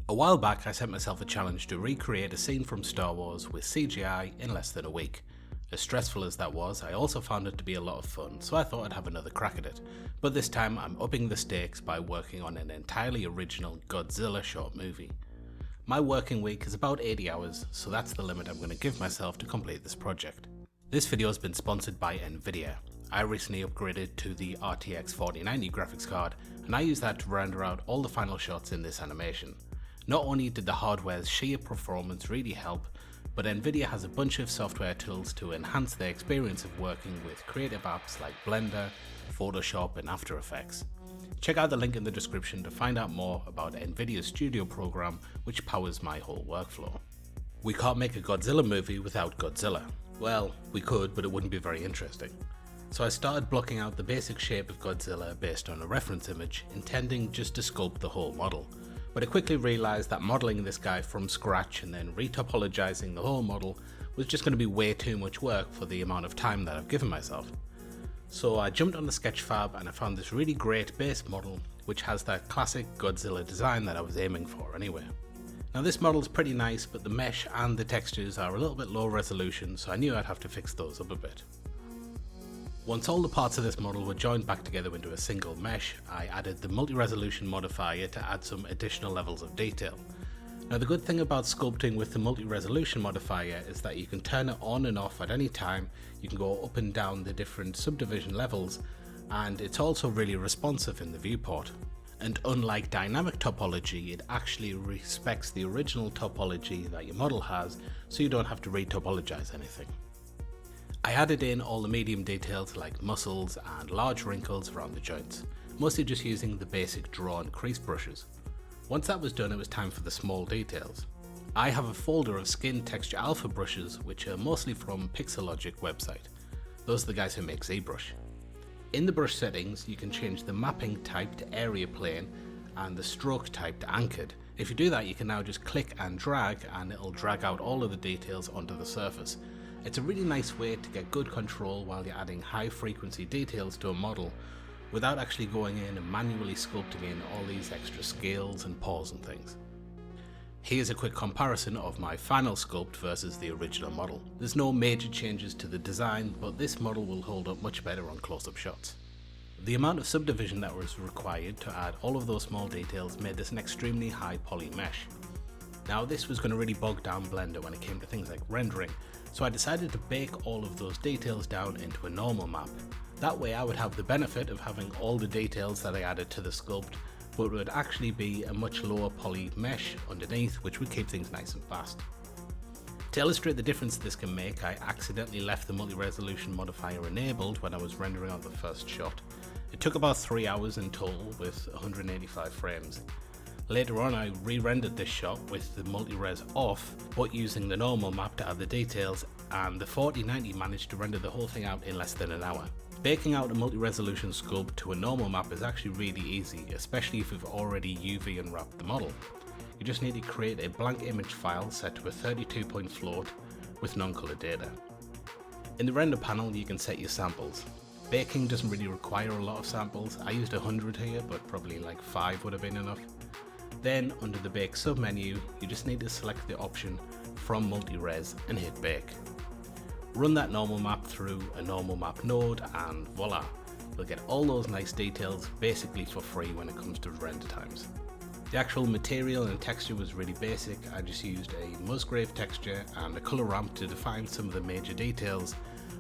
A while back I set myself a challenge to recreate a scene from Star Wars with CGI in less than a week. As stressful as that was, I also found it to be a lot of fun, so I thought I'd have another crack at it. But this time I'm upping the stakes by working on an entirely original Godzilla short movie. My working week is about 80 hours, so that's the limit I'm going to give myself to complete this project. This video has been sponsored by Nvidia. I recently upgraded to the RTX 4090 graphics card, and I use that to render out all the final shots in this animation. Not only did the hardware's sheer performance really help, but Nvidia has a bunch of software tools to enhance the experience of working with creative apps like Blender, Photoshop and After Effects. Check out the link in the description to find out more about Nvidia's Studio program, which powers my whole workflow. We can't make a Godzilla movie without Godzilla. Well, we could, but it wouldn't be very interesting. So I started blocking out the basic shape of Godzilla based on a reference image, intending just to sculpt the whole model. But I quickly realised that modelling this guy from scratch and then retopologizing the whole model was just going to be way too much work for the amount of time that I've given myself. So I jumped on the sketchfab and I found this really great base model which has that classic Godzilla design that I was aiming for anyway. Now this model is pretty nice, but the mesh and the textures are a little bit low resolution, so I knew I'd have to fix those up a bit. Once all the parts of this model were joined back together into a single mesh, I added the multi-resolution modifier to add some additional levels of detail. Now the good thing about sculpting with the multi-resolution modifier is that you can turn it on and off at any time, you can go up and down the different subdivision levels, and it's also really responsive in the viewport. And unlike dynamic topology, it actually respects the original topology that your model has, so you don't have to retopologize anything. I added in all the medium details like muscles and large wrinkles around the joints, mostly just using the basic drawn crease brushes. Once that was done, it was time for the small details. I have a folder of skin texture alpha brushes which are mostly from Pixelogic website. Those are the guys who make ZBrush. In the brush settings you can change the mapping type to area plane and the stroke type to anchored. If you do that, you can now just click and drag and it'll drag out all of the details onto the surface. It's a really nice way to get good control while you're adding high frequency details to a model without actually going in and manually sculpting in all these extra scales and pores and things. Here's a quick comparison of my final sculpt versus the original model. There's no major changes to the design, but this model will hold up much better on close-up shots. The amount of subdivision that was required to add all of those small details made this an extremely high poly mesh. Now this was going to really bog down Blender when it came to things like rendering, so I decided to bake all of those details down into a normal map. That way I would have the benefit of having all the details that I added to the sculpt, but it would actually be a much lower poly mesh underneath, which would keep things nice and fast. To illustrate the difference this can make, I accidentally left the multi-resolution modifier enabled when I was rendering out the first shot. It took about 3 hours in total with 185 frames. Later on I re-rendered this shot with the multi-res off, but using the normal map to add the details, and the 4090 managed to render the whole thing out in less than an hour. Baking out a multi-resolution sculpt to a normal map is actually really easy, especially if you've already UV unwrapped the model. You just need to create a blank image file set to a 32-point float with non-color data. In the render panel you can set your samples. Baking doesn't really require a lot of samples. I used 100 here, but probably like 5 would have been enough. Then under the bake submenu, you just need to select the option from multi-res and hit bake. Run that normal map through a normal map node and voila, you'll get all those nice details basically for free when it comes to render times. The actual material and texture was really basic. I just used a Musgrave texture and a color ramp to define some of the major details.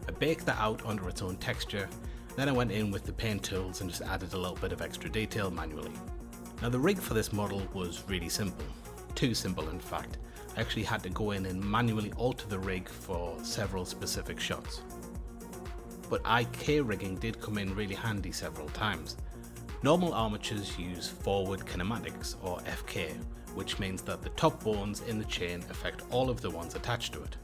I baked that out under its own texture, then I went in with the paint tools and just added a little bit of extra detail manually. Now the rig for this model was really simple, too simple in fact. I actually had to go in and manually alter the rig for several specific shots. But IK rigging did come in really handy several times. Normal armatures use forward kinematics or FK, which means that the top bones in the chain affect all of the ones attached to it.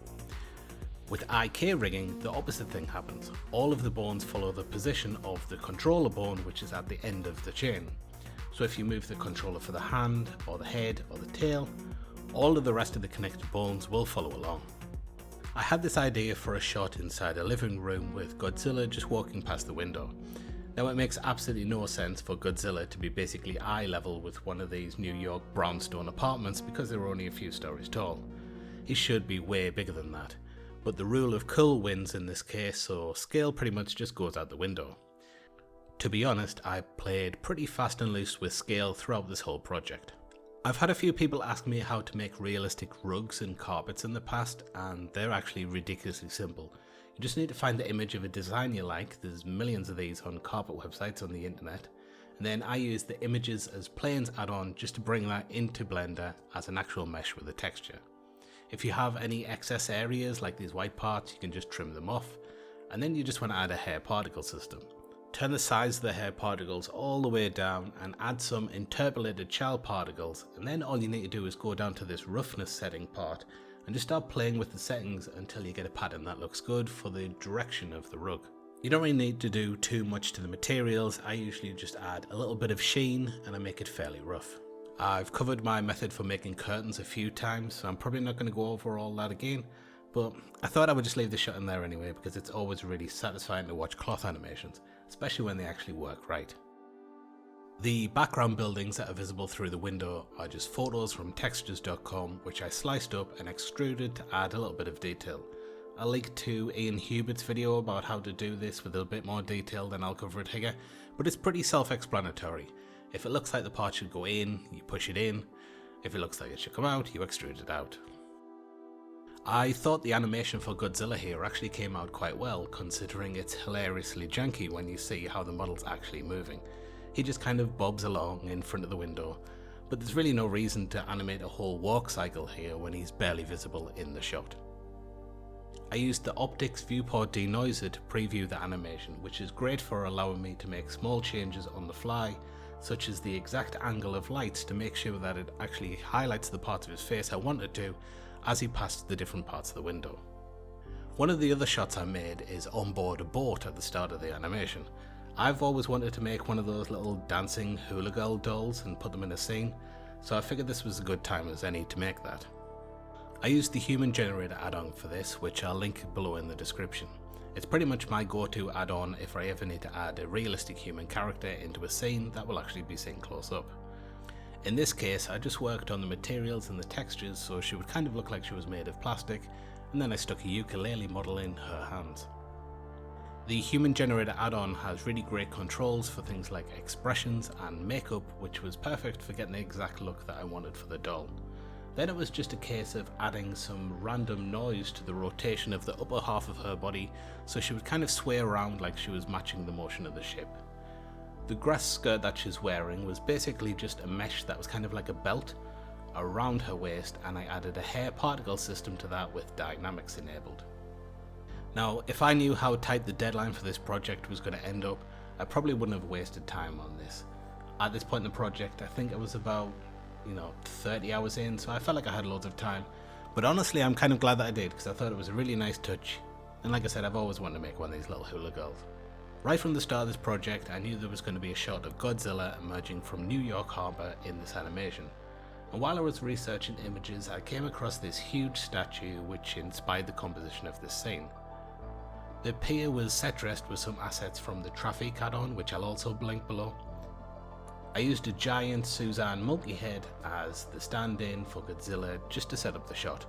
With IK rigging, the opposite thing happens. All of the bones follow the position of the controller bone, which is at the end of the chain. So if you move the controller for the hand, or the head, or the tail, all of the rest of the connected bones will follow along. I had this idea for a shot inside a living room with Godzilla just walking past the window. Now it makes absolutely no sense for Godzilla to be basically eye level with one of these New York brownstone apartments because they're only a few stories tall. He should be way bigger than that, but the rule of cool wins in this case, so scale pretty much just goes out the window. To be honest, I played pretty fast and loose with scale throughout this whole project. I've had a few people ask me how to make realistic rugs and carpets in the past, and they're actually ridiculously simple. You just need to find the image of a design you like. There's millions of these on carpet websites on the internet, and then I use the images as planes add-on just to bring that into Blender as an actual mesh with a texture. If you have any excess areas like these white parts, you can just trim them off, and then you just want to add a hair particle system. Turn the size of the hair particles all the way down and add some interpolated shell particles, and then all you need to do is go down to this roughness setting part and just start playing with the settings until you get a pattern that looks good for the direction of the rug. You don't really need to do too much to the materials. I usually just add a little bit of sheen and I make it fairly rough. I've covered my method for making curtains a few times, so I'm probably not going to go over all that again, but I thought I would just leave the shot in there anyway because it's always really satisfying to watch cloth animations, especially when they actually work right. The background buildings that are visible through the window are just photos from textures.com, which I sliced up and extruded to add a little bit of detail. I'll link to Ian Hubert's video about how to do this with a bit more detail than I'll cover it here, but it's pretty self-explanatory. If it looks like the part should go in, you push it in. If it looks like it should come out, you extrude it out. I thought the animation for Godzilla here actually came out quite well, considering it's hilariously janky when you see how the model's actually moving. He just kind of bobs along in front of the window, but there's really no reason to animate a whole walk cycle here when he's barely visible in the shot. I used the optics viewport denoiser to preview the animation, which is great for allowing me to make small changes on the fly, such as the exact angle of lights to make sure that it actually highlights the parts of his face I wanted to as he passed the different parts of the window. One of the other shots I made is on board a boat at the start of the animation. I've always wanted to make one of those little dancing Hula girl dolls and put them in a scene, so I figured this was a good time as any to make that. I used the human generator add-on for this, which I'll link below in the description. It's pretty much my go-to add-on if I ever need to add a realistic human character into a scene that will actually be seen close up. In this case, I just worked on the materials and the textures so she would kind of look like she was made of plastic, and then I stuck a ukulele model in her hands. The human generator add-on has really great controls for things like expressions and makeup, which was perfect for getting the exact look that I wanted for the doll. Then it was just a case of adding some random noise to the rotation of the upper half of her body so she would kind of sway around like she was matching the motion of the ship. The grass skirt that she's wearing was basically just a mesh that was kind of like a belt around her waist, and I added a hair particle system to that with dynamics enabled. Now, if I knew how tight the deadline for this project was going to end up, I probably wouldn't have wasted time on this. At this point in the project, I think it was about 30 hours in, so I felt like I had loads of time. But honestly, I'm kind of glad that I did because I thought it was a really nice touch. And like I said, I've always wanted to make one of these little Hula girls. Right from the start of this project, I knew there was going to be a shot of Godzilla emerging from New York Harbor in this animation. And while I was researching images, I came across this huge statue which inspired the composition of this scene. The pier was set dressed with some assets from the TRAFFIQ add-on, which I'll also link below. I used a giant Suzanne multi-head as the stand-in for Godzilla just to set up the shot.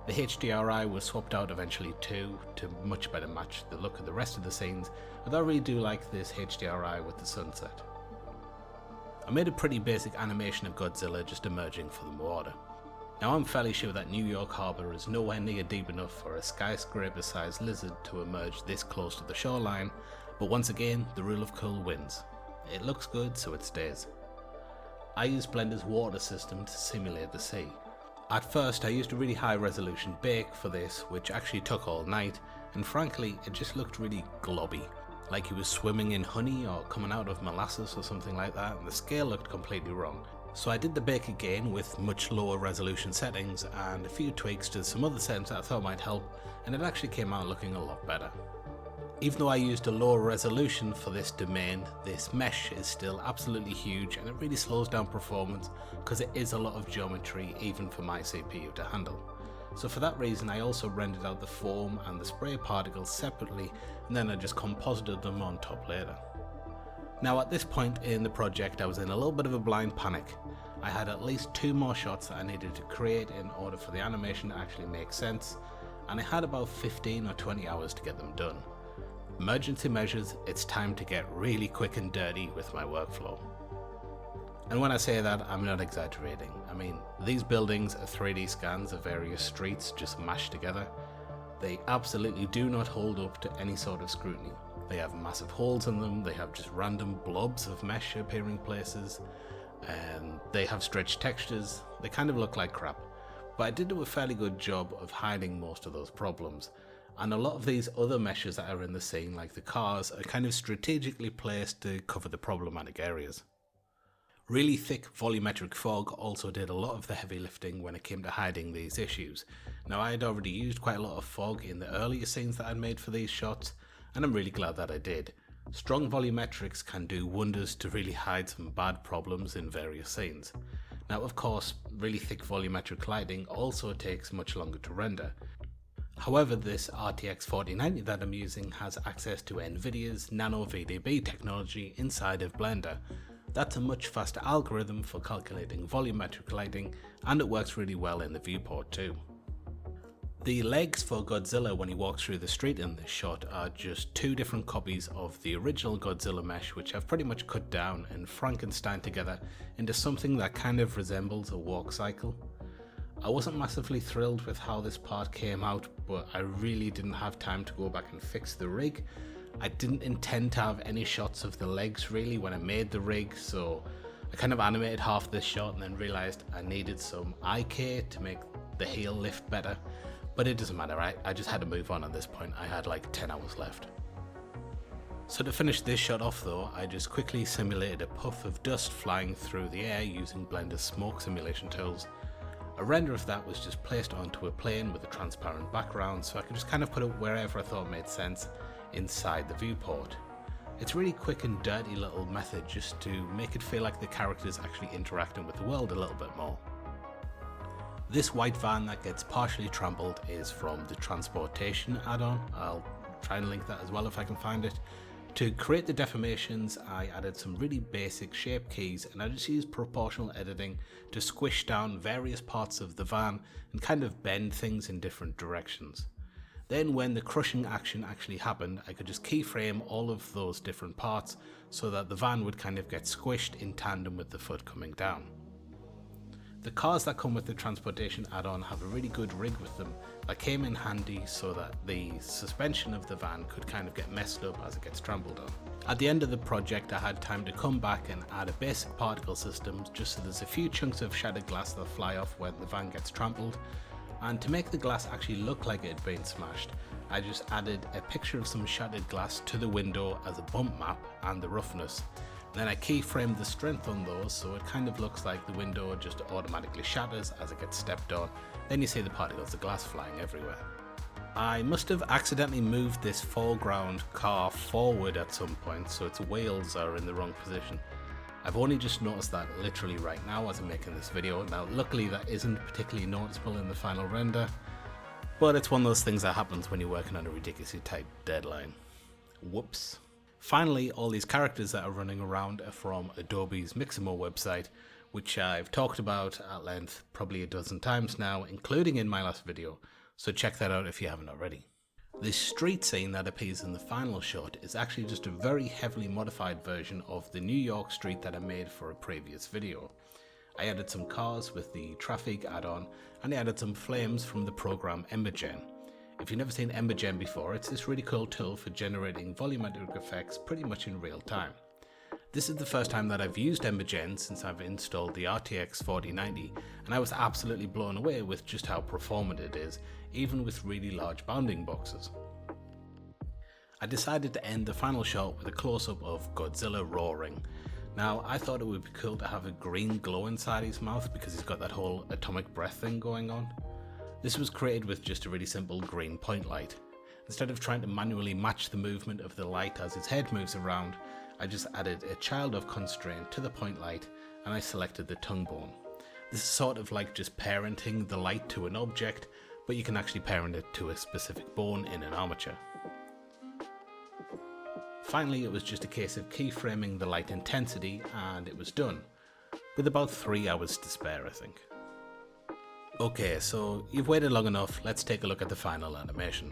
The HDRI was swapped out eventually too, to much better match the look of the rest of the scenes, although I really do like this HDRI with the sunset. I made a pretty basic animation of Godzilla just emerging from the water. Now I'm fairly sure that New York Harbor is nowhere near deep enough for a skyscraper-sized lizard to emerge this close to the shoreline, but once again, the rule of cool wins. It looks good, so it stays. I used Blender's water system to simulate the sea. At first I used a really high resolution bake for this, which actually took all night, and frankly it just looked really globby, like he was swimming in honey or coming out of molasses or something like that, and the scale looked completely wrong. So I did the bake again with much lower resolution settings and a few tweaks to some other settings that I thought might help, and it actually came out looking a lot better. Even though I used a lower resolution for this domain, this mesh is still absolutely huge and it really slows down performance because it is a lot of geometry even for my CPU to handle. So for that reason I also rendered out the foam and the spray particles separately, and then I just composited them on top later. Now at this point in the project I was in a little bit of a blind panic. I had at least 2 more shots that I needed to create in order for the animation to actually make sense, and I had about 15 or 20 hours to get them done. Emergency measures, it's time to get really quick and dirty with my workflow. And when I say that, I'm not exaggerating. I mean, these buildings are 3D scans of various streets just mashed together. They absolutely do not hold up to any sort of scrutiny. They have massive holes in them, they have just random blobs of mesh appearing places, and they have stretched textures. They kind of look like crap. But I did do a fairly good job of hiding most of those problems. And a lot of these other meshes that are in the scene, like the cars, are kind of strategically placed to cover the problematic areas. Really thick volumetric fog also did a lot of the heavy lifting when it came to hiding these issues. Now I had already used quite a lot of fog in the earlier scenes that I'd made for these shots, and I'm really glad that I did. Strong volumetrics can do wonders to really hide some bad problems in various scenes. Now of course, really thick volumetric lighting also takes much longer to render. However, this RTX 4090 that I'm using has access to Nvidia's Nano VDB technology inside of Blender. That's a much faster algorithm for calculating volumetric lighting, and it works really well in the viewport too. The legs for Godzilla when he walks through the street in this shot are just 2 different copies of the original Godzilla mesh, which I've pretty much cut down and Frankenstein together into something that kind of resembles a walk cycle. I wasn't massively thrilled with how this part came out, but I really didn't have time to go back and fix the rig. I didn't intend to have any shots of the legs really when I made the rig, so I kind of animated half this shot and then realised I needed some IK to make the heel lift better. But it doesn't matter, I just had to move on at this point. I had like 10 hours left. So to finish this shot off though, I just quickly simulated a puff of dust flying through the air using Blender's smoke simulation tools. A render of that was just placed onto a plane with a transparent background, so I could just kind of put it wherever I thought made sense inside the viewport. It's a really quick and dirty little method just to make it feel like the character is actually interacting with the world a little bit more. This white van that gets partially trampled is from the transportation add-on. I'll try and link that as well if I can find it. To create the deformations, I added some really basic shape keys, and I just used proportional editing to squish down various parts of the van and kind of bend things in different directions. Then when the crushing action actually happened, I could just keyframe all of those different parts so that the van would kind of get squished in tandem with the foot coming down. The cars that come with the transportation add-on have a really good rig with them that came in handy so that the suspension of the van could kind of get messed up as it gets trampled on. At the end of the project I had time to come back and add a basic particle system just so there's a few chunks of shattered glass that fly off when the van gets trampled, and to make the glass actually look like it had been smashed, I just added a picture of some shattered glass to the window as a bump map and the roughness. Then I keyframed the strength on those so it kind of looks like the window just automatically shatters as it gets stepped on. Then you see the particles of glass flying everywhere. I must have accidentally moved this foreground car forward at some point, so its wheels are in the wrong position. I've only just noticed that literally right now as I'm making this video. Now luckily that isn't particularly noticeable in the final render, but it's one of those things that happens when you're working on a ridiculously tight deadline. Whoops. Finally, all these characters that are running around are from Adobe's Mixamo website, which I've talked about at length probably a dozen times now, including in my last video, so check that out if you haven't already. This street scene that appears in the final shot is actually just a very heavily modified version of the New York street that I made for a previous video. I added some cars with the TRAFFIQ add-on, and I added some flames from the program Embergen. If you've never seen Embergen before, it's this really cool tool for generating volumetric effects pretty much in real time. This is the first time that I've used Embergen since I've installed the RTX 4090, and I was absolutely blown away with just how performant it is, even with really large bounding boxes. I decided to end the final shot with a close-up of Godzilla roaring. Now, I thought it would be cool to have a green glow inside his mouth because he's got that whole atomic breath thing going on. This was created with just a really simple green point light. Instead of trying to manually match the movement of the light as his head moves around, I just added a child of constraint to the point light and I selected the tongue bone. This is sort of like just parenting the light to an object, but you can actually parent it to a specific bone in an armature. Finally, it was just a case of keyframing the light intensity and it was done, with about 3 hours to spare I think. Okay, so you've waited long enough, let's take a look at the final animation.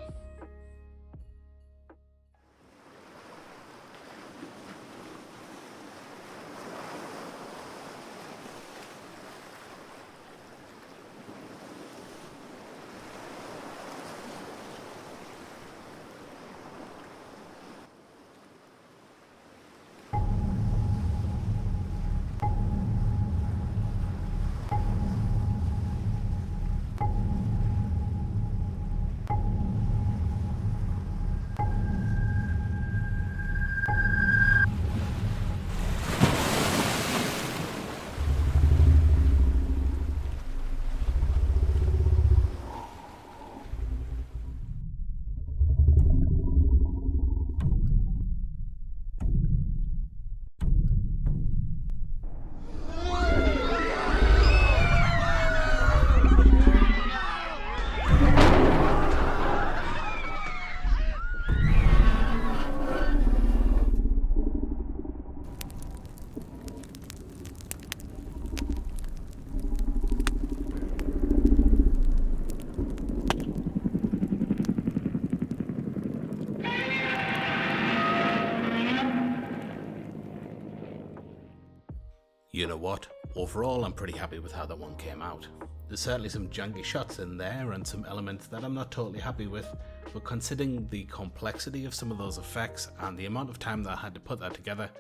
You know what? Overall, I'm pretty happy with how that one came out. There's certainly some janky shots in there and some elements that I'm not totally happy with, but considering the complexity of some of those effects and the amount of time that I had to put that together,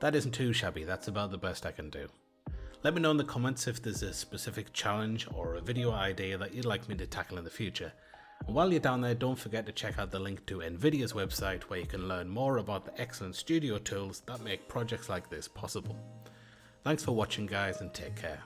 that isn't too shabby. That's about the best I can do. Let me know in the comments if there's a specific challenge or a video idea that you'd like me to tackle in the future. And while you're down there, don't forget to check out the link to Nvidia's website where you can learn more about the excellent studio tools that make projects like this possible. Thanks for watching guys, and take care.